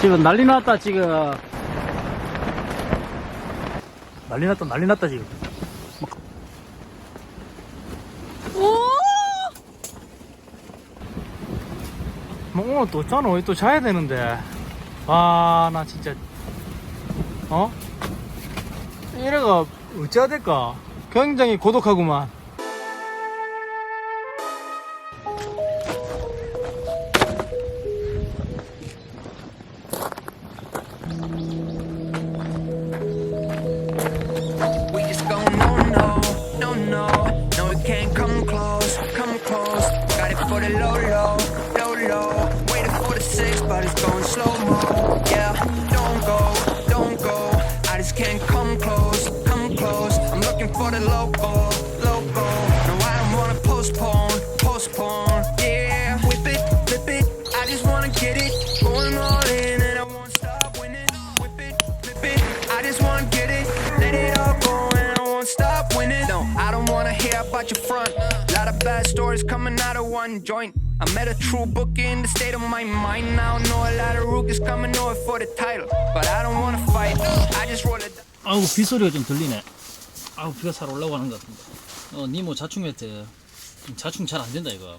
지금 난리 났다, 지금. 난리 났다, 지금. 뭐, 오늘 또 저는 어디 또 자야 되는데. 아, 나 진짜. 이래가 어찌해야 될까? 굉장히 고독하구만. We just go no no no no no we can't come close got it for the low low waiting for the six but it's going slow mo yeah don't go I just can't come close I'm looking for the logo no I don't wanna postpone yeah whip it I just wanna get it going all in and I won't stop winning whip it I just wanna get it let it all go and I won't stop winning no I don't wanna hear about your front lot of bad stories coming out of one joint I met a true bookie in the state of my mind now know a lot of rookies coming over for the title but I don't wanna fight I just roll it 아우, 비 소리가 좀 들리네. 아우, 비가 잘 올라가는 것 같은데. 니모 자충 매트. 자충 잘 안 된다, 이거.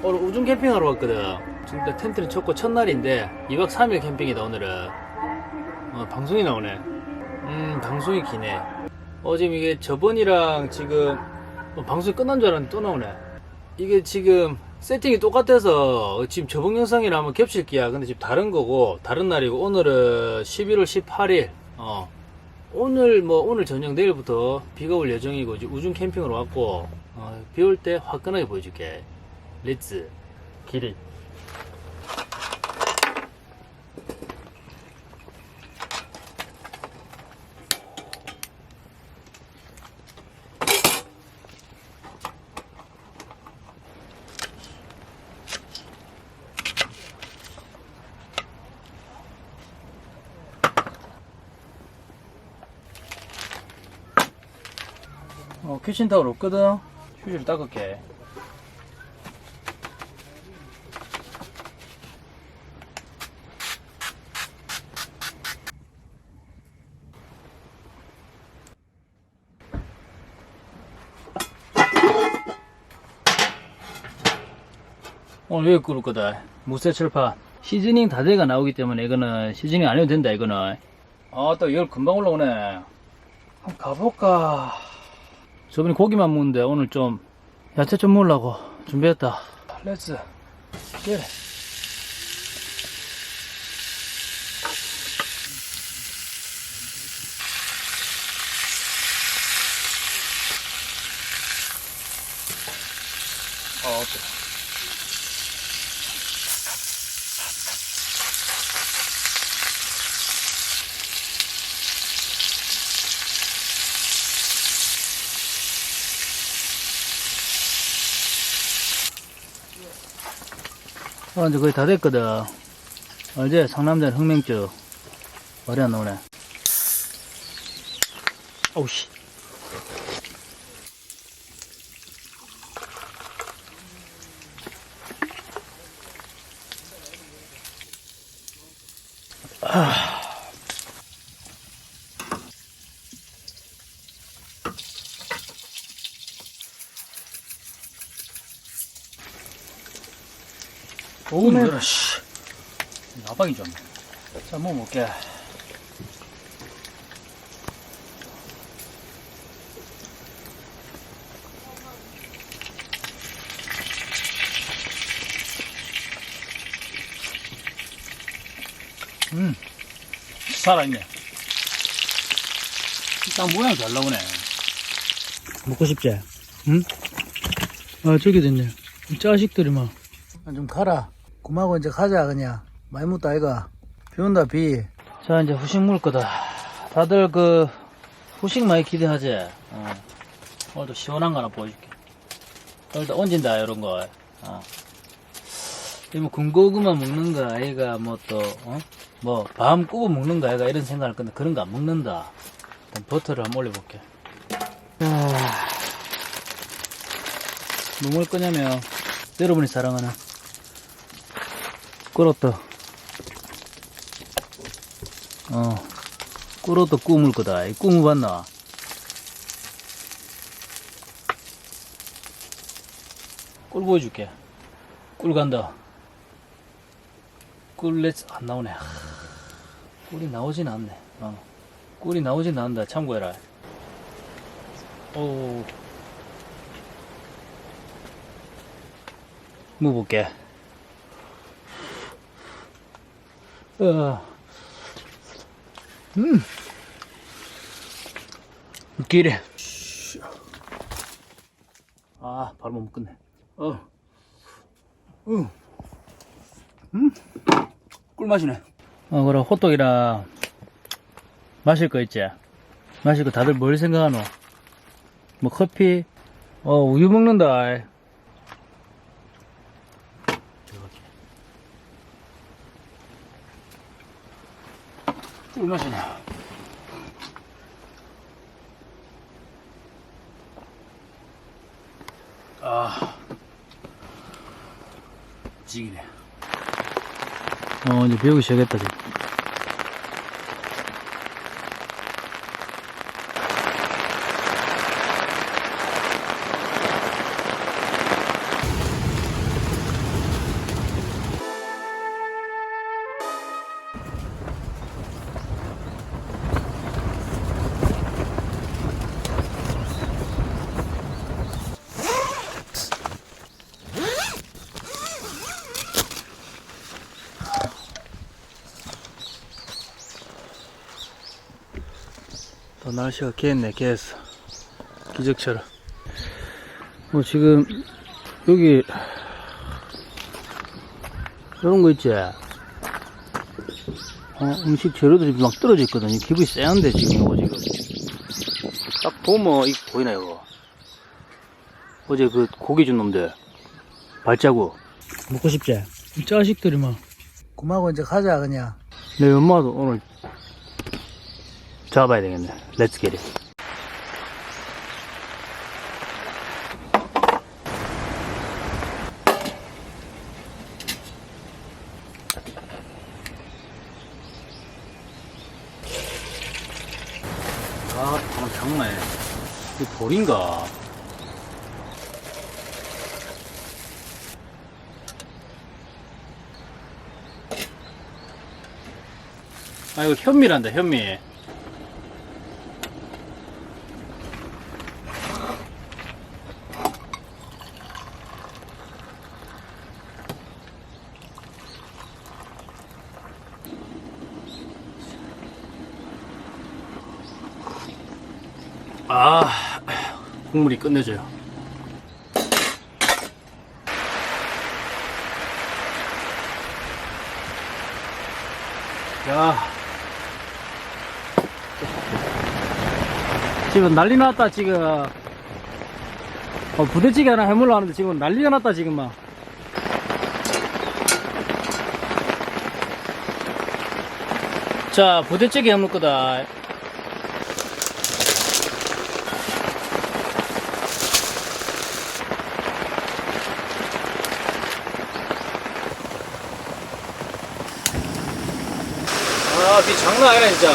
오늘 우중 캠핑하러 왔거든. 지금 텐트를 쳤고 첫날인데 2박 3일 캠핑이다 오늘은. 방송이 나오네. 방송이 기네. 지금 이게 저번이랑 지금 방송이 끝난 줄 알았는데 또 나오네. 이게 지금 세팅이 똑같아서 지금 저번 영상이랑 한번 겹칠 기야. 근데 지금 다른 거고 다른 날이고 오늘은 11월 18일 오늘 저녁 내일부터 비가 올 예정이고 우중 캠핑으로 왔고 비 올 때 화끈하게 보여줄게. 렛츠 기릿. 키친타올 없거든. 휴지를 닦을게. 오늘 여기 끓을 거다. 무쇠 철판. 시즈닝 다 돼가 나오기 때문에 이거는 시즈닝 안 해도 된다, 이거는. 또 이걸 금방 올라오네. 한번 가볼까. 저번에 고기만 먹는데 오늘 좀 야채 좀 먹으려고 준비했다. 렛츠 예. 이제 거의 다 됐거든. 어제 상남자는 흑맹주 머리 안 나오네. 오우씨. 오우, 이거라, 씨. 나박이 좀. 자, 먹어볼게. 살아있네. 딱 모양 잘 나오네. 먹고 싶지? 응? 저기 됐네. 자식들이 막. 좀 가라. 고마고 이제 가자, 그냥. 많이 묻다, 아이가. 비 온다, 비. 자, 이제 후식 먹을 거다. 다들 후식 많이 기대하지? 오늘도 시원한 거 하나 보여줄게. 오늘도 얹은다, 이런 거. 뭐, 군고구마 먹는 거 아이가, 뭐 또, 뭐, 밤 구워 먹는 거 아이가, 이런 생각할 건데, 그런 거 안 먹는다. 일단 버터를 한번 올려볼게. 뭐 먹을 거냐면, 여러분이 사랑하는, 꿀어떡. 꿀어떡 구워 먹을 거다. 이 구워 봤나? 꿀 보여줄게. 꿀 간다. 꿀렛 안 나오네. 꿀이 나오진 않네. 꿀이 나오진 않는다. 참고해라. 오. 먹어볼게. 웃기래. 바로 못 먹겠네. 꿀맛이네. 그럼 호떡이랑 마실 거 있지? 마실 거 다들 뭘 생각하노? 뭐 커피? 우유 먹는다. 꿀맛이네. 찌기네. 이제 배우기 시작했다, 지금. 또 날씨가 개했네, 개했어. 기적처럼. 지금, 여기, 이런 거 있지? 음식 재료들이 막 떨어져 있거든. 기분이 쎄한데, 지금, 이거 지금. 딱 보면, 이거 보이나, 이거? 어제 그 고기 준 놈들. 발자국. 먹고 싶지? 이 자식들이 막. 그만하고 이제 가자, 그냥. 내 엄마도 오늘 잡아야 되겠네. Let's get it. 장난해. 이게 돌인가? 이거 현미란다, 현미. 국물이 끝내줘요. 야, 지금 난리 났다, 지금. 부대찌개 하나 해물러 하는데 지금 난리가 났다, 지금 막. 자, 부대찌개 해물 거다. 비 장난 아니라 진짜.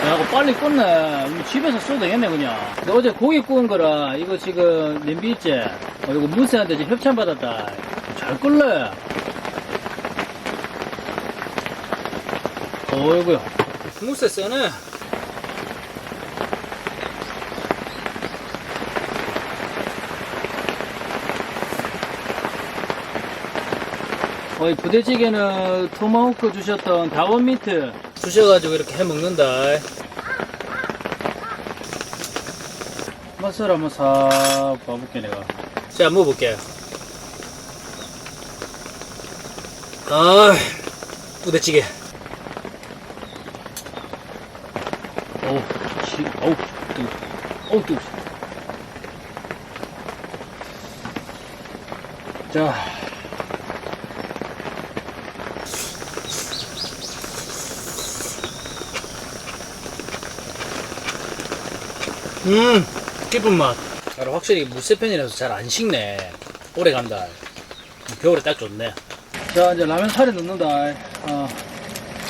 야, 이거 빨리 껐네. 이거 집에서 써도 되겠네, 그냥. 근데 어제 고기 구운 거라, 이거 지금 냄비 있지? 이거 문세한테 지금 협찬 받았다. 잘 끓네. 어이구야. 문세 세네. 부대찌개는 토마호크 주셨던 다원미트 주셔가지고 이렇게 해 먹는다. 맛을 한번 싹 봐볼게, 내가. 자, 먹어볼게. 부대찌개. 어우. 어우, 뜨거. 자. 깊은 맛. 확실히 무쇠팬이라서 잘 안 식네. 오래 간다. 겨울에 딱 좋네. 자, 이제 라면 사리 넣는다.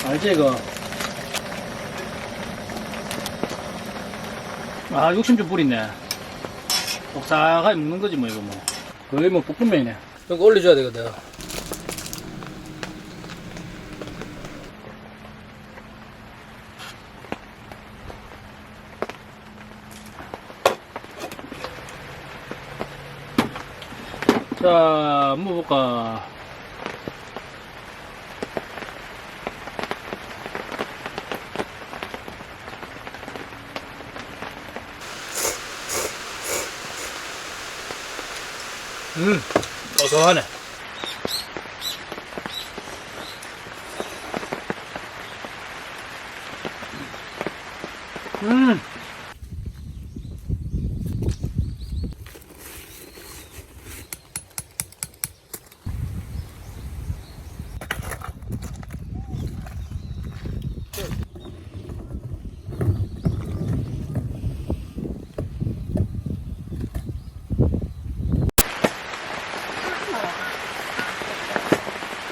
알지, 이거? 욕심 좀 부리네. 옥삭하게 먹는 거지, 뭐, 이거 뭐. 거의 뭐, 볶음면이네. 이거 올려줘야 되거든. 자, 한번 볼까. 고소하네.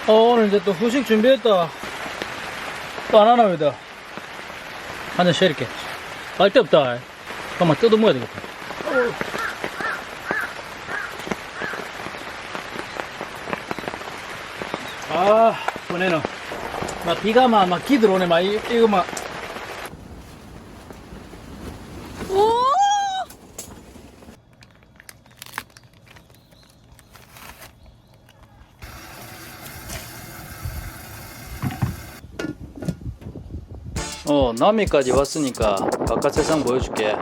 오늘 이제 또 후식 준비했다. 또 안 하나, 왜다. 한잔 쉬어있게. 갈 데 없다. 잠깐만 뜯어 먹어야 되겠다. 이번에는 막 비가 막 기 들어오네. 막 이거 막. 남해까지 왔으니까 바깥 세상 보여줄게.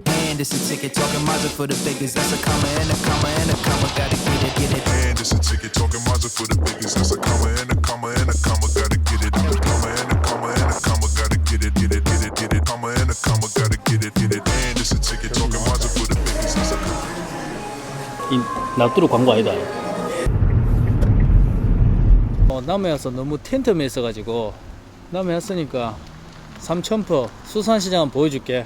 And it's a ticket talking Mazda for the biggest. That's a comma and a comma and a comma. Gotta get it, get it. And it's a ticket talking Mazda for the biggest. That's a comma and a comma and a comma. Gotta get it. And a comma and a comma and a comma. Gotta get it, get it, get it, get it. Comma and a comma. Gotta get it, get it. And it's a ticket talking Mazda for the biggest. That's a comma. 이 납두루 광고 아니다. 남해 와서 너무 텐트에 있어가지고 남해 왔으니까 삼천포 수산시장 한번 보여줄게.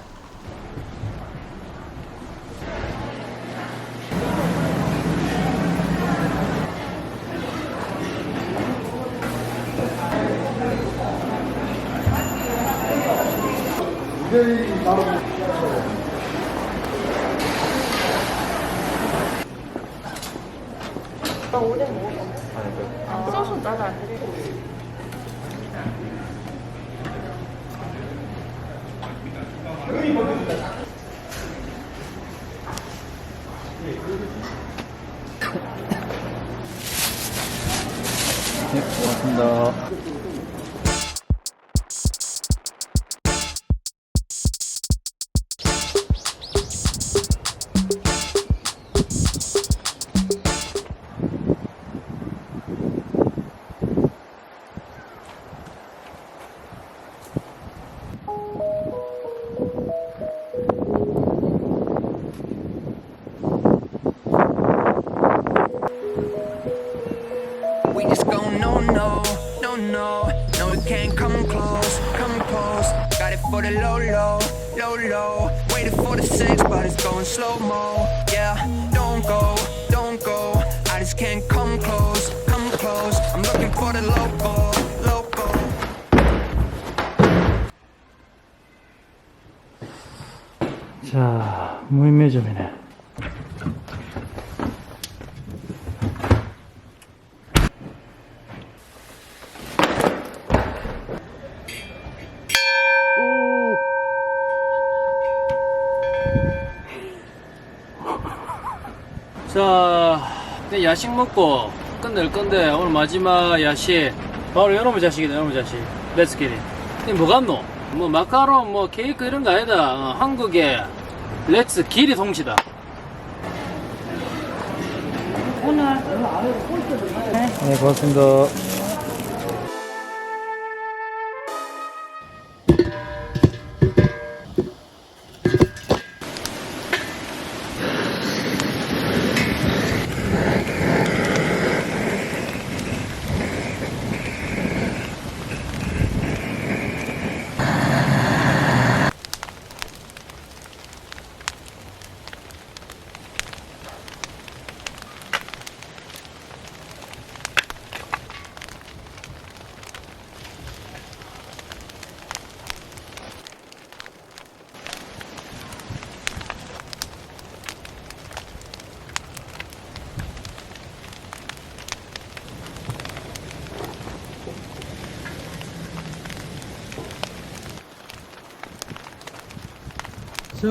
소스 나도 안 돼. 네, 고맙습니다. We just go no, no, no, no. No, we can't come close, come close. Got it for the low, low, low, low. Waited for the six, but it's going slow mo. Yeah, don't go, don't go. I just can't come close, come close. I'm looking for the local, local. 자, 무인매점이네. 자, 이제 야식 먹고 끝낼 건데 오늘 마지막 야식 바로 요놈의 자식이다. 요놈의 자식. 렛츠 기릿. 이 뭐 같노? 뭐 마카롱 뭐 케이크 이런 거 아니다. 한국의 렛츠 기릿 홍시다. 네, 고맙습니다. 자,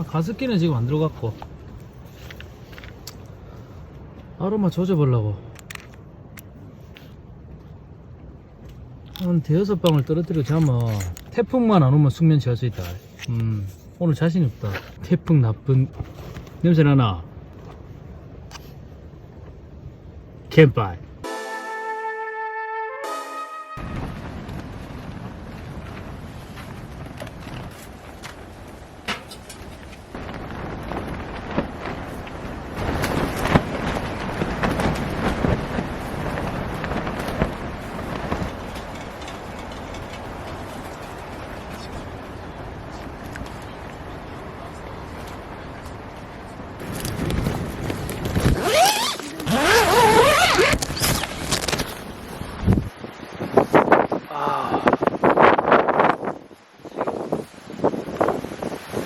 가습기는 지금 안 들어갔고 아로마 조져보려고 한 대여섯 방울 떨어뜨리고 자면 태풍만 안 오면 숙면 잘 수 있다. 오늘 자신이 없다. 태풍 나쁜 냄새 나나? 캠파이.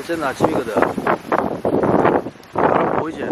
첫째는 아침이거든. 바람 보이지?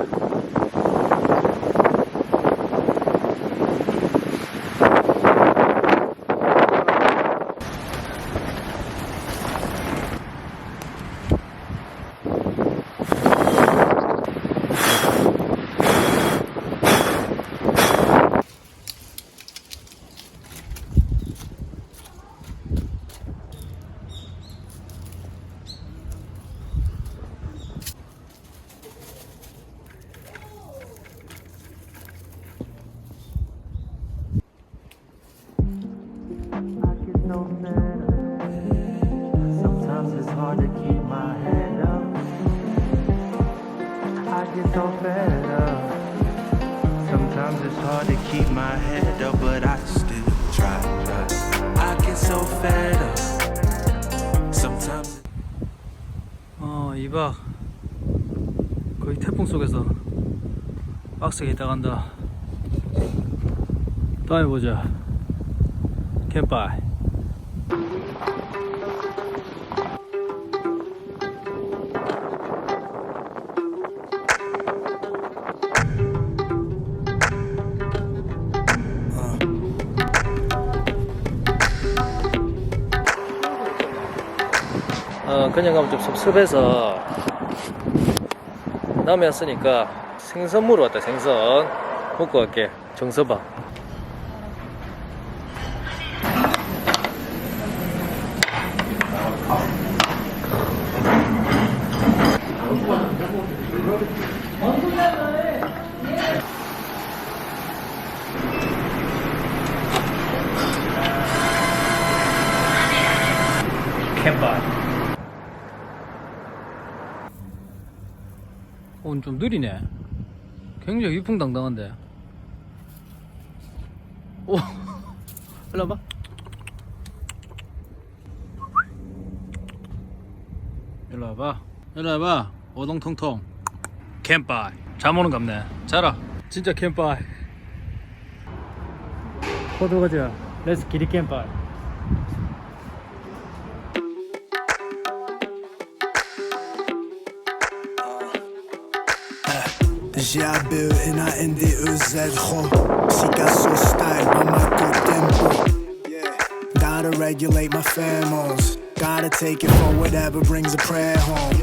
Sometimes it's hard to keep my head up. I get so fed up. Sometimes it's hard to keep my head up, but I still try. I get so fed up. Sometimes. 2박 거의 태풍 속에서 빡세게 있다 간다. 다음에 보자. 캠파이. 그냥 가면 좀 섭섭해서 남해 왔으니까 생선 먹으러 왔다. 생선 먹고 갈게. 정서봐. 캠파이. 오늘 좀 느리네. 굉장히 위풍당당한데. 오, 일로 와봐. 일로 와봐. 일로 와봐. 오동통통. 캠파이. 잠 오는 갑네. 자라. 진짜 캠파이. 포도 가자. 렛츠 기리 캠파이. J'habille et na NDEZ Picasso style, Bamako tempo. Gotta regulate my pheromones. Gotta take it for whatever brings a prayer home.